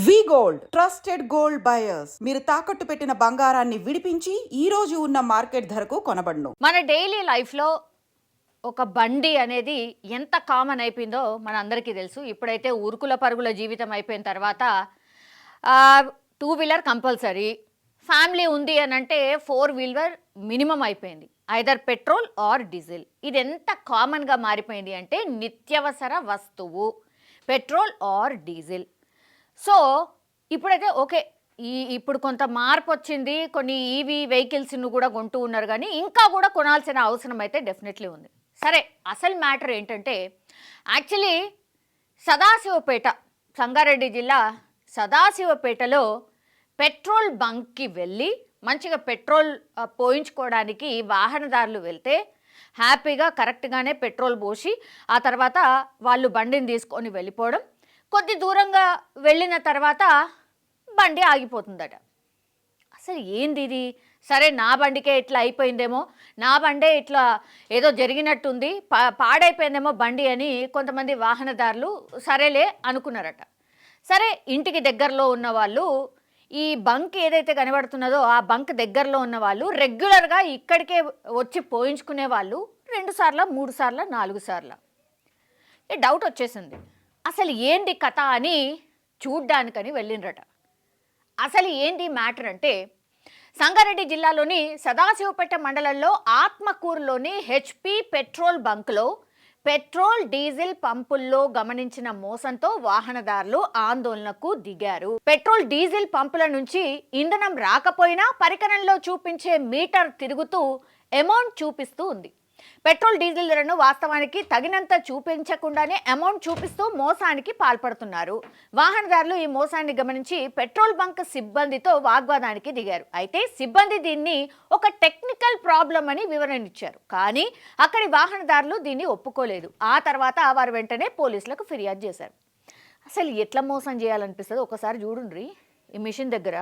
వి gold trusted gold buyers మీరు తాకట్టు పెట్టిన బంగారాన్ని విడిపించి ఈ రోజు ఉన్న మార్కెట్ ధరకు కొనబడును. మన డైలీ లైఫ్లో ఒక బండి అనేది ఎంత కామన్ అయిపోయిందో మన అందరికీ తెలుసు. ఇప్పుడైతే ఉరుకుల పరుగుల జీవితం అయిపోయిన తర్వాత టూ వీలర్ కంపల్సరీ, ఫ్యామిలీ ఉంది అని అంటే ఫోర్ వీలర్ మినిమం అయిపోయింది, ఐదర్ పెట్రోల్ ఆర్ డీజిల్. ఇది ఎంత కామన్గా మారిపోయింది అంటే నిత్యావసర వస్తువు పెట్రోల్ ఆర్ డీజిల్. సో ఇప్పుడైతే ఓకే, ఇప్పుడు కొంత మార్పు వచ్చింది, కొన్ని ఈవీ వెహికల్స్ను కూడా కొంటూ ఉన్నారు, కానీ ఇంకా కూడా కొనాల్సిన అవసరం అయితే డెఫినెట్లీ ఉంది. సరే, అసలు మ్యాటర్ ఏంటంటే యాక్చువల్లీ సదాశివపేట, సంగారెడ్డి జిల్లా సదాశివపేటలో పెట్రోల్ బంక్కి వెళ్ళి మంచిగా పెట్రోల్ పోయించుకోవడానికి వాహనదారులు వెళ్తే హ్యాపీగా కరెక్ట్గానే పెట్రోల్ పోసి ఆ తర్వాత వాళ్ళు బండిని తీసుకొని వెళ్ళిపోవడం. కొద్ది దూరంగా వెళ్ళిన తర్వాత బండి ఆగిపోతుందట. అసలు ఏంది ఇది? సరే, నా బండికే ఇట్లా అయిపోయిందేమో, నా బండే ఇట్లా ఏదో జరిగినట్టుంది, పాడైపోయిందేమో బండి అని కొంతమంది వాహనదారులు సరేలే అనుకున్నారట. సరే, ఇంటికి దగ్గరలో ఉన్న వాళ్ళు, ఈ బంక్ ఏదైతే కనబడుతున్నదో ఆ బంక్ దగ్గరలో ఉన్న వాళ్ళు రెగ్యులర్గా ఇక్కడికే వచ్చి పోయించుకునే వాళ్ళు 2 సార్లు 3 సార్లు 4 సార్లు. డౌట్ వచ్చేసింది, అసలు ఏంటి కథ అని చూడ్డానికని వెళ్ళిండ్రట. అసలు ఏంటి మ్యాటర్ అంటే సంగారెడ్డి జిల్లాలోని సదాశివపేట మండలంలో ఆత్మకూరులోని హెచ్పి పెట్రోల్ బంక్లో పెట్రోల్ డీజిల్ పంపుల్లో గమనించిన మోసంతో వాహనదారులు ఆందోళనకు దిగారు. పెట్రోల్ డీజిల్ పంపుల నుంచి ఇంధనం రాకపోయినా పరికరంలో చూపించే మీటర్ తిరుగుతూ అమౌంట్ చూపిస్తూ ఉంది. పెట్రోల్ డీజిల్ ధరను వాస్తవానికి తగినంత చూపించకుండానే అమౌంట్ చూపిస్తూ మోసానికి పాల్పడుతున్నారు. వాహనదారులు ఈ మోసాన్ని గమనించి పెట్రోల్ బంక్ సిబ్బందితో వాగ్వాదానికి దిగారు. అయితే సిబ్బంది దీన్ని ఒక టెక్నికల్ ప్రాబ్లం అని వివరణ ఇచ్చారు, కానీ అక్కడి వాహనదారులు దీన్ని ఒప్పుకోలేదు. ఆ తర్వాత వారు వెంటనే పోలీసులకు ఫిర్యాదు చేశారు. అసలు ఎట్లా మోసం చేయాలనిపిస్తుంది ఒకసారి చూడండి. ఈ మిషన్ దగ్గర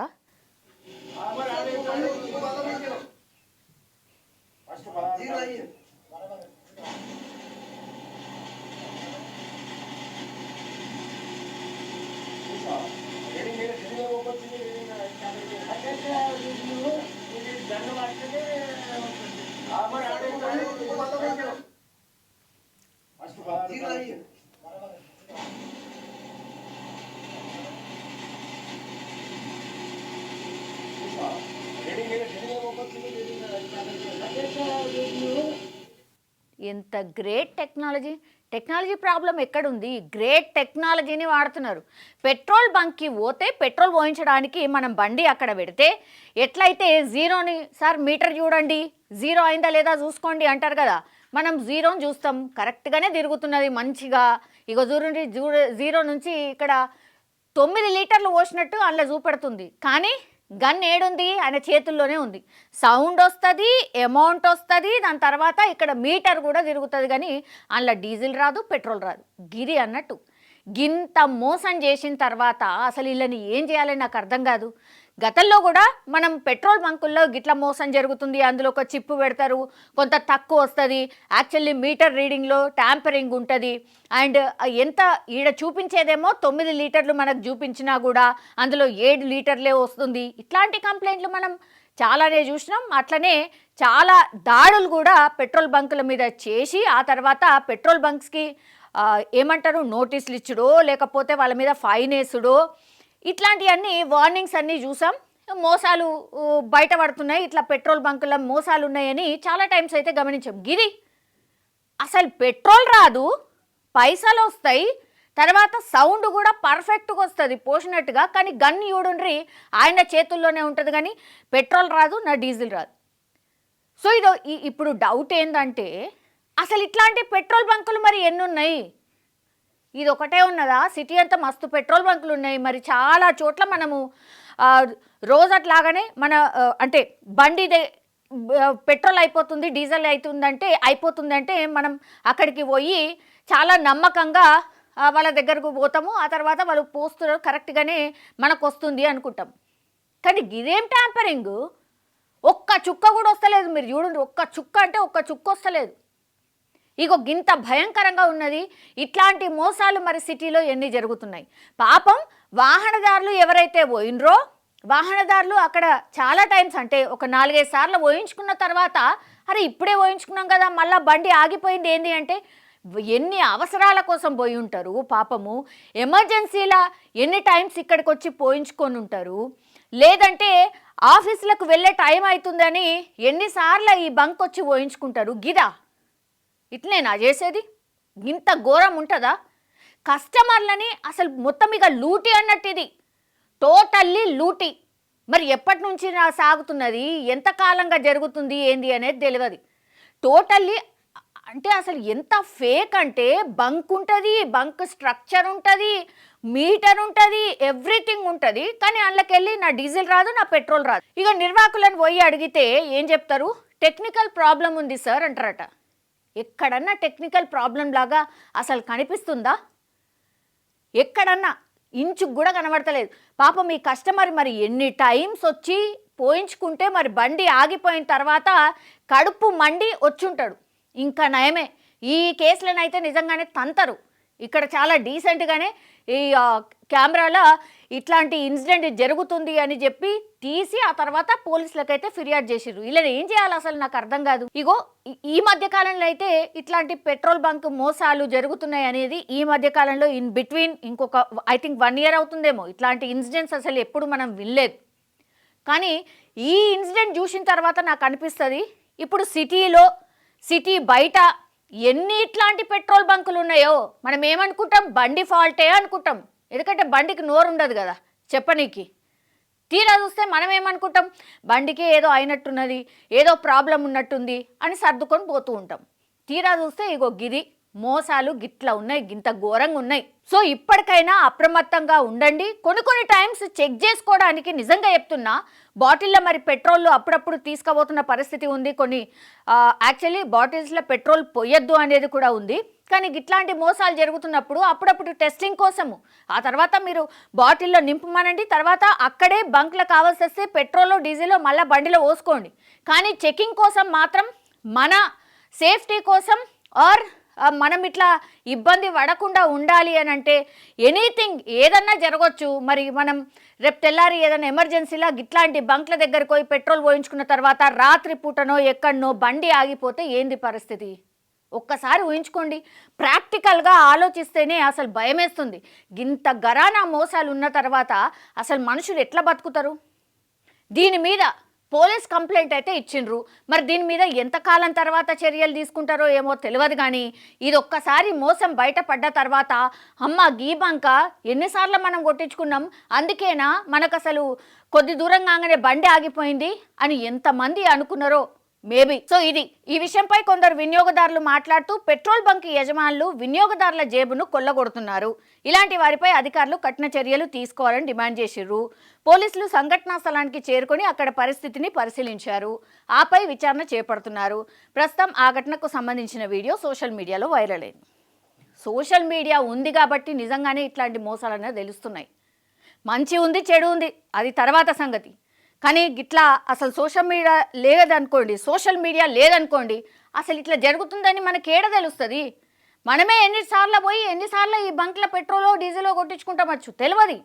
ఎంత గ్రేట్ టెక్నాలజీ ప్రాబ్లం ఎక్కడుంది? గ్రేట్ టెక్నాలజీని వాడుతున్నారు. పెట్రోల్ బంక్కి పోతే పెట్రోల్ పోయించడానికి మనం బండి అక్కడ పెడితే ఎట్లయితే జీరోని, సార్ మీటర్ చూడండి జీరో అయిందా లేదా చూసుకోండి అంటారు కదా, మనం జీరోని చూస్తాం, కరెక్ట్గానే తిరుగుతున్నది మంచిగా. ఇక చూడండి, జీరో నుంచి ఇక్కడ 9 లీటర్లు పోసినట్టు అందులో చూపెడుతుంది, కానీ గన్ ఏడుంది? ఆయన చేతుల్లోనే ఉంది. సౌండ్ వస్తుంది, అమౌంట్ వస్తుంది, దాని తర్వాత ఇక్కడ మీటర్ కూడా తిరుగుతుంది, కానీ అందులో డీజిల్ రాదు, పెట్రోల్ రాదు. గిరి అన్నట్టు గింత మోసం చేసిన తర్వాత అసలు వీళ్ళని ఏం చేయాలని నాకు అర్థం కాదు. గతంలో కూడా మనం పెట్రోల్ బంకుల్లో గిట్ల మోసం జరుగుతుంది, అందులో ఒక చిప్పు పెడతారు, కొంత తక్కువ వస్తుంది, యాక్చువల్లీ మీటర్ రీడింగ్లో ట్యాంపరింగ్ ఉంటుంది, అండ్ ఎంత ఈడ చూపించేదేమో 9 లీటర్లు మనకు చూపించినా కూడా అందులో 7 లీటర్లే వస్తుంది. ఇట్లాంటి కంప్లైంట్లు మనం చాలానే చూసినాం. అట్లనే చాలా దాడులు కూడా పెట్రోల్ బంకుల మీద చేసి ఆ తర్వాత పెట్రోల్ బంక్స్కి ఏమంటారు, నోటీసులు ఇచ్చుడో లేకపోతే వాళ్ళ మీద ఫైన్ వేసుడో, ఇట్లాంటివన్నీ వార్నింగ్స్ అన్నీ చూసాం. మోసాలు బయటపడుతున్నాయి, ఇట్లా పెట్రోల్ బంకుల మోసాలు ఉన్నాయని చాలా టైమ్స్ అయితే గమనించాం. గిరి అసలు పెట్రోల్ రాదు, పైసలు వస్తాయి, తర్వాత సౌండ్ కూడా పర్ఫెక్ట్గా వస్తుంది పోసినట్టుగా, కానీ గన్ చూడండి ఆయన చేతుల్లోనే ఉంటుంది, కానీ పెట్రోల్ రాదు, నా డీజిల్ రాదు. సో ఇప్పుడు డౌట్ ఏంటంటే అసలు ఇట్లాంటి పెట్రోల్ బంకులు మరి ఎన్ని ఉన్నాయి? ఇది ఒకటే ఉన్నదా? సిటీ అంతా మస్తు పెట్రోల్ బంకులు ఉన్నాయి. మరి చాలా చోట్ల మనము రోజు అట్లాగానే మన అంటే బండి పెట్రోల్ అయిపోతుంది, డీజిల్ అయిపోతుందంటే మనం అక్కడికి పోయి చాలా నమ్మకంగా వాళ్ళ దగ్గరకు పోతాము, ఆ తర్వాత వాళ్ళు పోస్తున్నారు, కరెక్ట్గానే మనకు వస్తుంది అనుకుంటాం. కానీ ఇదేం ట్యాంపరింగ్? ఒక్క చుక్క కూడా వస్తలేదు. మీరు చూడండి, ఒక్క చుక్క అంటే ఒక్క చుక్క వస్తలేదు. ఇగో గింత భయంకరంగా ఉన్నది. ఇట్లాంటి మోసాలు మరి సిటీలో ఎన్ని జరుగుతున్నాయి. పాపం వాహనదారులు ఎవరైతే పోయినరో వాహనదారులు అక్కడ చాలా టైమ్స్ అంటే ఒక 4-5 సార్లు పోయించుకున్న తర్వాత అరే ఇప్పుడే పోయించుకున్నాం కదా మళ్ళీ బండి ఆగిపోయింది ఏంటి అంటే ఎన్ని అవసరాల కోసం పోయి ఉంటారు పాపము, ఎమర్జెన్సీలా ఎన్ని టైమ్స్ ఇక్కడికి వచ్చి పోయించుకొని ఉంటారు, లేదంటే ఆఫీసులకు వెళ్ళే టైం అవుతుందని ఎన్నిసార్లు ఈ బంక్ వచ్చి పోయించుకుంటారు. గిదా ఇట్లేనా చేసేది? ఇంత ఘోరం ఉంటుందా? కస్టమర్లని అసలు మొత్తం ఇక లూటీ అన్నట్టు, ఇది టోటల్లీ లూటీ. మరి ఎప్పటి నుంచి సాగుతున్నది, ఎంత కాలంగా జరుగుతుంది ఏంది అనేది తెలియదు. టోటల్లీ అంటే అసలు ఎంత ఫేక్ అంటే బంక్ ఉంటుంది, బంక్ స్ట్రక్చర్ ఉంటుంది, మీటర్ ఉంటుంది, ఎవ్రీథింగ్ ఉంటుంది. కానీ అందులోకెళ్ళి నా డీజిల్ రాదు, నా పెట్రోల్ రాదు. ఇక నిర్వాహకులను పోయి అడిగితే ఏం చెప్తారు? టెక్నికల్ ప్రాబ్లం ఉంది సార్ అంటారట. ఎక్కడన్నా టెక్నికల్ ప్రాబ్లం లాగా అసలు కనిపిస్తుందా? ఎక్కడన్నా ఇంచుకు కూడా కనబడతలేదు. పాపం ఈ కస్టమర్ మరి ఎన్ని టైమ్స్ వచ్చి పోయించుకుంటే మరి బండి ఆగిపోయిన తర్వాత కడుపు మండి వచ్చుంటాడు. ఇంకా నయమే, ఈ కేసులనైతే నిజంగానే తంతరు. ఇక్కడ చాలా డీసెంట్గానే ఈ కెమెరాలో ఇట్లాంటి ఇన్సిడెంట్ జరుగుతుంది అని చెప్పి తీసి ఆ తర్వాత పోలీసులకైతే ఫిర్యాదు చేసిర్రు. ఇలా ఏం చేయాలి అసలు నాకు అర్థం కాదు. ఇగో ఈ మధ్య కాలంలో అయితే ఇట్లాంటి పెట్రోల్ బంక్ మోసాలు జరుగుతున్నాయి అనేది ఈ మధ్య కాలంలో ఇన్ బిట్వీన్ ఇంకొక ఐ థింక్ 1 year అవుతుందేమో. ఇట్లాంటి ఇన్సిడెంట్స్ అసలు ఎప్పుడు మనం వినలేదు. కానీ ఈ ఇన్సిడెంట్ చూసిన తర్వాత నాకు అనిపిస్తుంది ఇప్పుడు సిటీ బయట ఎన్ని ఇట్లాంటి పెట్రోల్ బంకులు ఉన్నాయో మనం ఏమనుకుంటాం, బండి ఫాల్టే అనుకుంటాం. ఎందుకంటే బండికి నోరు ఉండదు కదా చెప్పనీకి. తీరా చూస్తే మనం ఏమనుకుంటాం, బండికి ఏదో అయినట్టున్నది, ఏదో ప్రాబ్లం ఉన్నట్టుంది అని సర్దుకొని పోతూ ఉంటాం. తీరా చూస్తే ఇగో గిది మోసాలు గిట్లా ఉన్నాయి, గింత ఘోరంగా ఉన్నాయి. సో ఇప్పటికైనా అప్రమత్తంగా ఉండండి. కొన్ని టైమ్స్ చెక్ చేసుకోవడానికి నిజంగా చెప్తున్నా, బాటిల్లో మరి పెట్రోల్ అప్పుడప్పుడు తీసుకుపోతున్న పరిస్థితి ఉంది. కొన్ని యాక్చువల్లీ బాటిల్స్లో పెట్రోల్ పోయొద్దు అనేది కూడా ఉంది. కానీ ఇట్లాంటి మోసాలు జరుగుతున్నప్పుడు అప్పుడప్పుడు టెస్టింగ్ కోసము ఆ తర్వాత మీరు బాటిల్లో నింపమనండి, తర్వాత అక్కడే బంక్లో కావాల్సి వస్తే పెట్రోల్ డీజిల్ మళ్ళీ బండిలో పోసుకోండి. కానీ చెకింగ్ కోసం మాత్రం మన సేఫ్టీ కోసం ఆర్ మనం ఇట్లా ఇబ్బంది పడకుండా ఉండాలి అని అంటే ఎనీథింగ్ ఏదన్నా జరగవచ్చు. మరి మనం రేపు తెల్లారి ఏదైనా ఎమర్జెన్సీలా ఇట్లాంటి బంక్ల దగ్గరకు పోయి పెట్రోల్ పోయించుకున్న తర్వాత రాత్రి పూటనో ఎక్కడనో బండి ఆగిపోతే ఏంది పరిస్థితి? ఒక్కసారి ఊహించుకోండి. ప్రాక్టికల్గా ఆలోచిస్తేనే అసలు భయమేస్తుంది. ఇంత గరానా మోసాలు ఉన్న తర్వాత అసలు మనుషులు ఎట్లా బతుకుతారు? దీని మీద పోలీస్ కంప్లైంట్ అయితే ఇచ్చిండ్రు. మరి దీని మీద ఎంతకాలం తర్వాత చర్యలు తీసుకుంటారో ఏమో తెలియదు. కానీ ఇది ఒక్కసారి మోసం బయటపడ్డ తర్వాత అమ్మ గీ బంక ఎన్నిసార్లు మనం కొట్టించుకున్నాం, అందుకేనా మనకు అసలు కొద్ది దూరం కాగానే బండి ఆగిపోయింది అని ఎంతమంది అనుకున్నారో మేబీ. సో ఈ విషయంపై కొందరు వినియోగదారులు మాట్లాడుతూ పెట్రోల్ బంక్ యజమానులు వినియోగదారుల జేబును కొల్లగొడుతున్నారు, ఇలాంటి వారిపై అధికారులు కఠిన చర్యలు తీసుకోవాలని డిమాండ్ చేసిర్రు. పోలీసులు సంఘటనా స్థలానికి చేరుకొని అక్కడ పరిస్థితిని పరిశీలించారు, ఆపై విచారణ చేపడుతున్నారు. ప్రస్తుతం ఆ ఘటనకు సంబంధించిన వీడియో సోషల్ మీడియాలో వైరల్ అయింది. సోషల్ మీడియా ఉంది కాబట్టి నిజంగానే ఇట్లాంటి మోసాలు అనేది తెలుస్తున్నాయి. మంచి ఉంది, చెడు ఉంది, అది తర్వాత సంగతి. కానీ ఇట్లా అసలు సోషల్ మీడియా లేదనుకోండి అసలు ఇట్లా జరుగుతుందని మనకి ఏడ తెలుస్తుంది? మనమే ఎన్నిసార్లు ఈ బంక్ల పెట్రోలో డీజిలో కొట్టించుకుంటామచ్చు తెలియదు.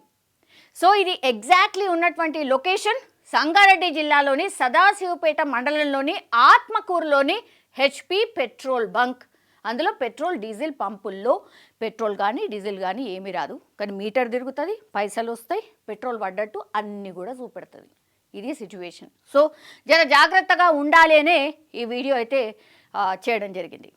సో ఇది ఎగ్జాక్ట్లీ ఉన్నటువంటి లొకేషన్ సంగారెడ్డి జిల్లాలోని సదాశివపేట మండలంలోని ఆత్మకూరులోని హెచ్పి పెట్రోల్ బంక్. అందులో పెట్రోల్ డీజిల్ పంపుల్లో పెట్రోల్ కానీ డీజిల్ కానీ ఏమీ రాదు, కానీ మీటర్ తిరుగుతుంది, పైసలు వస్తాయి, పెట్రోల్ పడ్డట్టు అన్నీ కూడా చూపెడుతుంది. ఇది సిచ్యువేషన్. సో జర జాగ్రత్తగా ఉండాలి అనే ఈ వీడియో అయితే చేయడం జరిగింది.